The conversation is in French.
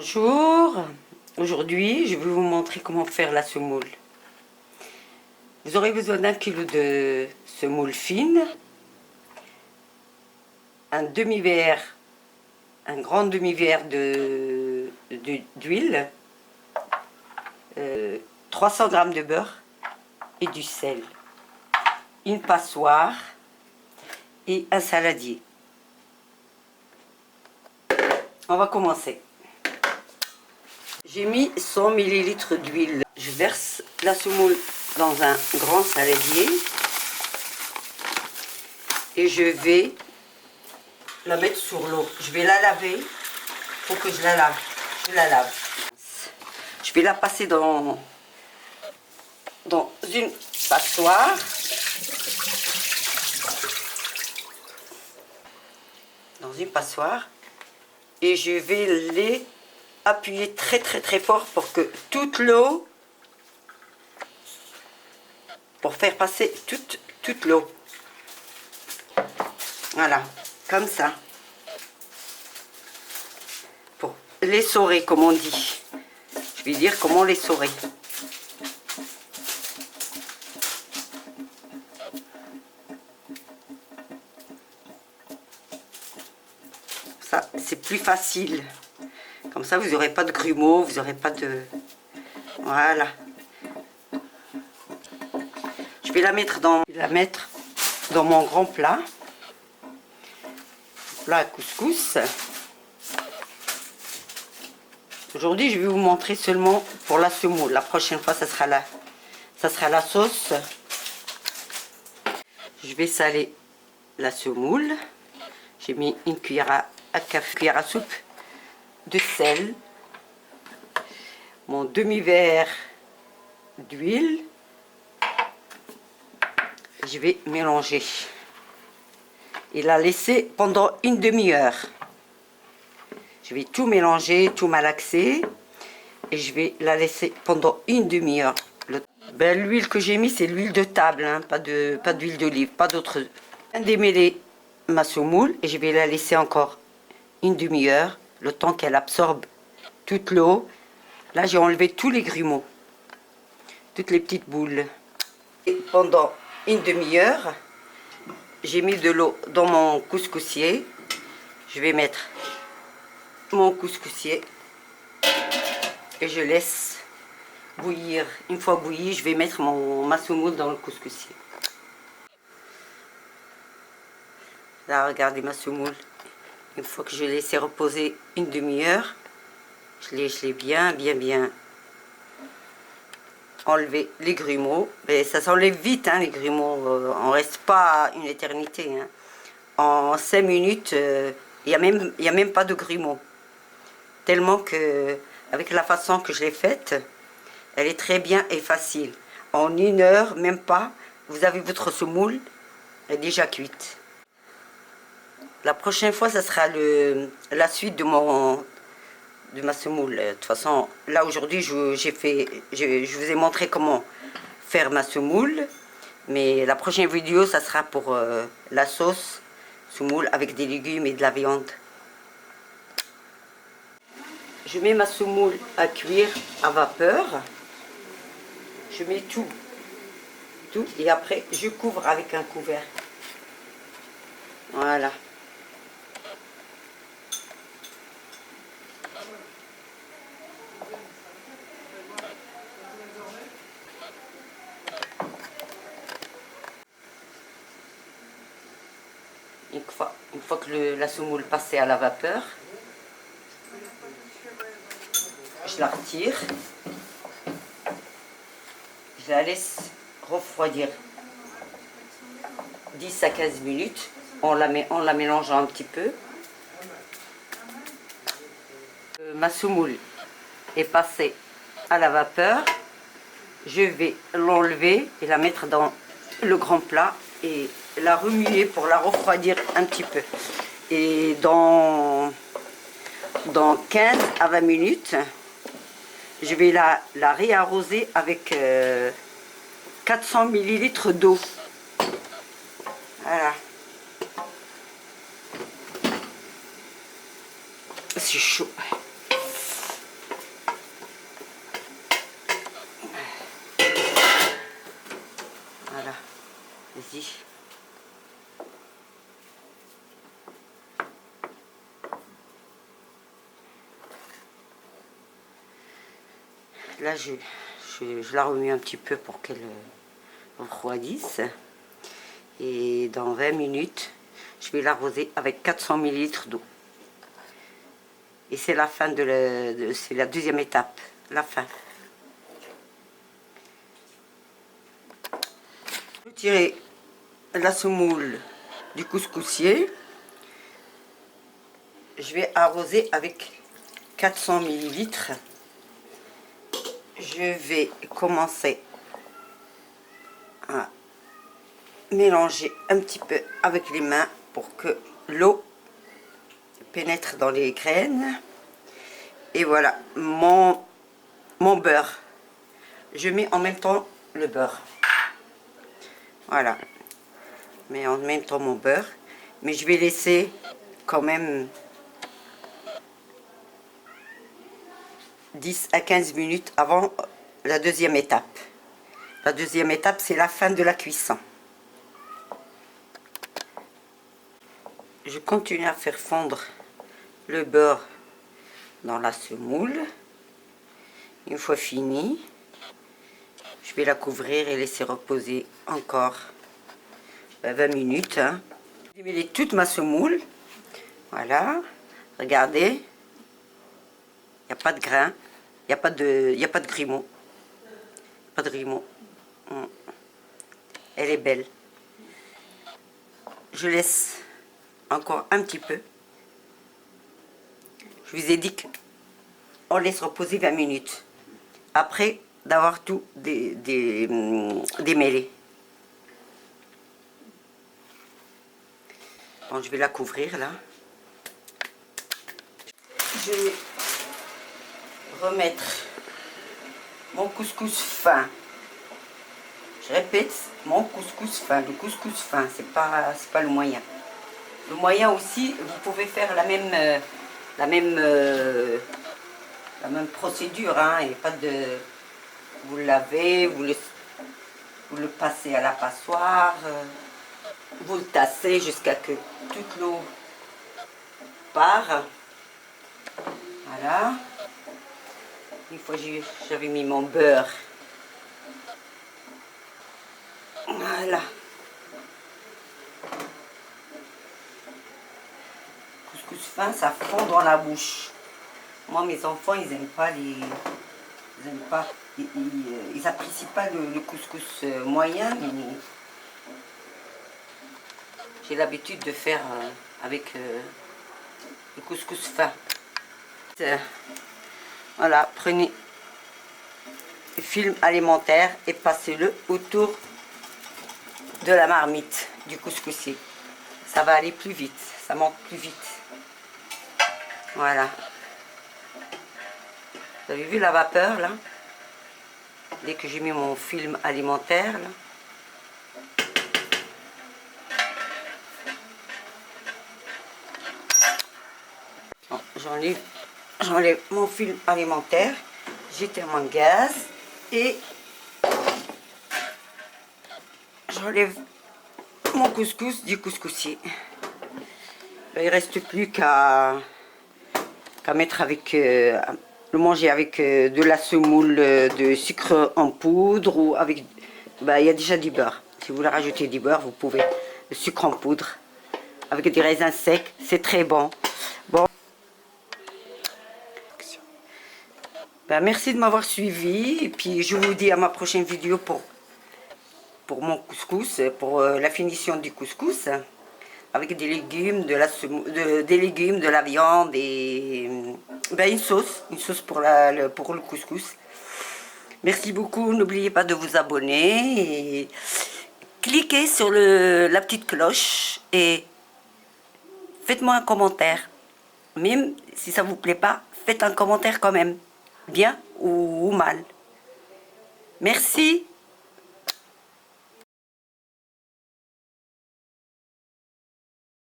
Bonjour, aujourd'hui je vais vous montrer comment faire la semoule. Vous aurez besoin d'un kilo de semoule fine, un demi-verre, un grand demi-verre d'huile, 300 g de beurre et du sel, une passoire et un saladier. On va commencer. J'ai mis 100 ml d'huile. Je verse la semoule dans un grand saladier et je vais la mettre sur l'eau. Je vais la laver. Il faut que je la lave. Je la lave. Je vais la passer dans une passoire. Dans une passoire. Et je vais les appuyer très fort pour que toute l'eau, pour faire passer toute l'eau. Voilà, comme ça. Pour l'essorer, comme on dit. Je vais dire comment l'essorer. Ça, c'est plus facile. Comme ça, vous n'aurez pas de grumeaux, vous n'aurez pas de... Voilà. Je vais la mettre dans mon grand plat. Plat à couscous. Aujourd'hui, je vais vous montrer seulement pour la semoule. La prochaine fois, ça sera la sauce. Je vais saler la semoule. J'ai mis une cuillère à soupe de sel, mon demi-verre d'huile. Je vais mélanger et la laisser pendant une demi-heure. Je vais tout mélanger, tout malaxer et je vais la laisser pendant une demi-heure. L'huile que j'ai mis, c'est l'huile de table, hein, pas d'huile d'olive, pas d'autre. Je vais démêler ma semoule et je vais la laisser encore une demi-heure, le temps qu'elle absorbe toute l'eau. Là, j'ai enlevé tous les grumeaux, toutes les petites boules. Et pendant une demi-heure, j'ai mis de l'eau dans mon couscoussier. Je vais mettre mon couscoussier et je laisse bouillir. Une fois bouilli, je vais mettre ma semoule dans le couscoussier. Là, regardez ma semoule. Une fois que je l'ai laissé reposer une demi-heure, je l'ai bien enlevé les grumeaux. Mais ça s'enlève vite, hein, les grumeaux. On reste pas une éternité. Hein. En 5 minutes, il y a même pas de grumeaux. Tellement que, avec la façon que je l'ai faite, elle est très bien et facile. En 1 heure, même pas, vous avez votre semoule, elle est déjà cuite. La prochaine fois, ça sera la suite de ma semoule. De toute façon, là aujourd'hui, je vous ai montré comment faire ma semoule. Mais la prochaine vidéo, ça sera pour la sauce semoule avec des légumes et de la viande. Je mets ma semoule à cuire à vapeur. Je mets tout et après, je couvre avec un couvercle. Voilà. Une fois que la semoule passée à la vapeur, je la retire. Je la laisse refroidir 10 à 15 minutes en la mélangeant un petit peu. Ma semoule est passée à la vapeur. Je vais l'enlever et la mettre dans le grand plat et la remuer pour la refroidir un petit peu. Et dans 15 à 20 minutes, je vais la réarroser avec 400 ml d'eau. Voilà. C'est chaud. Là, je la remue un petit peu pour qu'elle refroidisse. Et dans 20 minutes, je vais l'arroser avec 400 ml d'eau. Et c'est la fin c'est la deuxième étape, la fin. Je vais tirer la semoule du couscoussier. Je vais arroser avec 400 ml. Je vais commencer à mélanger un petit peu avec les mains pour que l'eau pénètre dans les graines. Et voilà mon beurre. Je mets en même temps le beurre. Voilà. Je mets en même temps mon beurre. Mais je vais laisser quand même 10 à 15 minutes avant la deuxième étape. La deuxième étape, c'est la fin de la cuisson. Je continue à faire fondre le beurre dans la semoule. Une fois fini, je vais la couvrir et laisser reposer encore 20 minutes. J'ai mis toute ma semoule. Voilà. Regardez. Il n'y a pas de grain. Il n'y a pas de grumeaux. Pas de grumeaux. Elle est belle. Je laisse encore un petit peu. Je vous ai dit qu'on laisse reposer 20 minutes. Après d'avoir tout démêlé. Bon, je vais la couvrir là. Je vais remettre mon couscous fin. Je répète, mon couscous fin. Le couscous fin, c'est pas le moyen. Le moyen aussi, vous pouvez faire la même procédure, hein, et pas de, vous le lavez, vous le passez à la passoire, vous le tassez jusqu'à que toute l'eau part. Voilà. Une fois j'avais mis mon beurre. Voilà. Couscous fin, ça fond dans la bouche. Moi, mes enfants, ils n'aiment pas ils apprécient pas le couscous moyen, mais j'ai l'habitude de faire avec le couscous fin. Voilà, prenez le film alimentaire et passez-le autour de la marmite du couscoussier. Ça va aller plus vite, ça monte plus vite. Voilà. Vous avez vu la vapeur là? Dès que j'ai mis mon film alimentaire là. Bon, j'enlève mon film alimentaire. J'éteins mon gaz et j'enlève mon couscous du couscoussier. Là, il reste plus qu'à mettre avec le manger avec de la semoule de sucre en poudre ou avec, bah, il y a déjà du beurre. Si vous voulez rajouter du beurre, vous pouvez. Le sucre en poudre avec des raisins secs, c'est très bon. Bon, ben, merci de m'avoir suivi et puis je vous dis à ma prochaine vidéo pour mon couscous, pour la finition du couscous avec des légumes, des légumes, de la viande et ben, une sauce pour le couscous. Merci beaucoup, n'oubliez pas de vous abonner et cliquez sur la petite cloche et faites-moi un commentaire. Même si ça vous plaît pas, faites un commentaire quand même, bien ou mal. Merci.